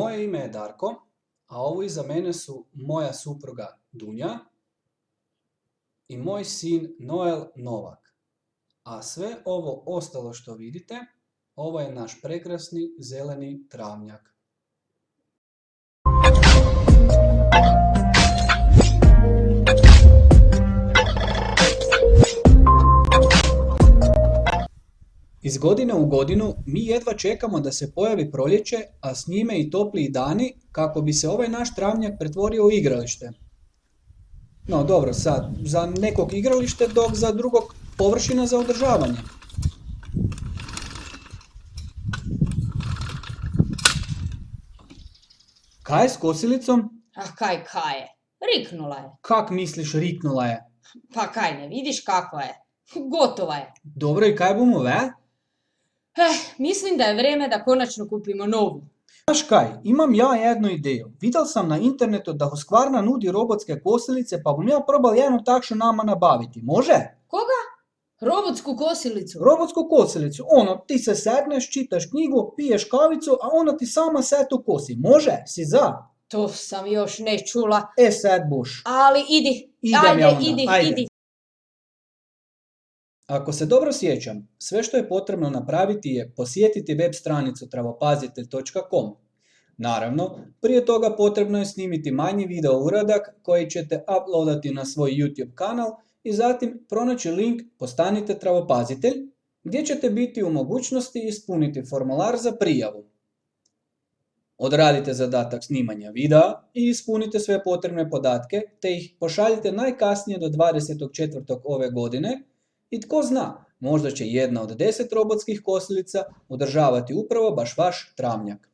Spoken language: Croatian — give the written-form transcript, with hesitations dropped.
Moje ime je Darko, a ovo iza mene su moja supruga Dunja i moj sin Noel Novak. A sve ovo ostalo što vidite, ovo je naš prekrasni zeleni travnjak. Iz godine u godinu mi jedva čekamo da se pojavi proljeće, a s njime i topliji dani kako bi se ovaj naš travnjak pretvorio u igralište. No dobro, sad, za nekog igralište, dok za drugog površina za održavanje. Kaj je s kosilicom? Ah, kaj je? Riknula je. Kak misliš riknula je? Pa kaj, ne vidiš kakva je? Gotova je. Dobro, i kaj bomo ve? Mislim da je vreme da konačno kupimo novu. Znaš kaj, imam ja jednu ideju. Videl sam na internetu da Husqvarna nudi robotske kosilice, pa bom ja probal jednu takšno nama nabaviti. Može? Koga? Robotsku kosilicu? Robotsku kosilicu. Ti se sedneš, čitaš knjigu, piješ kavicu, a ona ti sama sve to kosi. Može? Si za? To sam još ne čula. Sad boš. Ali idi. Idem ja onda. Idi. Ako se dobro sjećam, sve što je potrebno napraviti je posjetiti web stranicu travopazitelj.com. Naravno, prije toga potrebno je snimiti manji video uradak koji ćete uploadati na svoj YouTube kanal i zatim pronaći link Postanite travopazitelj gdje ćete biti u mogućnosti ispuniti formular za prijavu. Odradite zadatak snimanja videa i ispunite sve potrebne podatke te ih pošaljite najkasnije do 20.4. ove godine. I tko zna, možda će jedna od 10 robotskih kosilica održavati upravo baš vaš travnjak.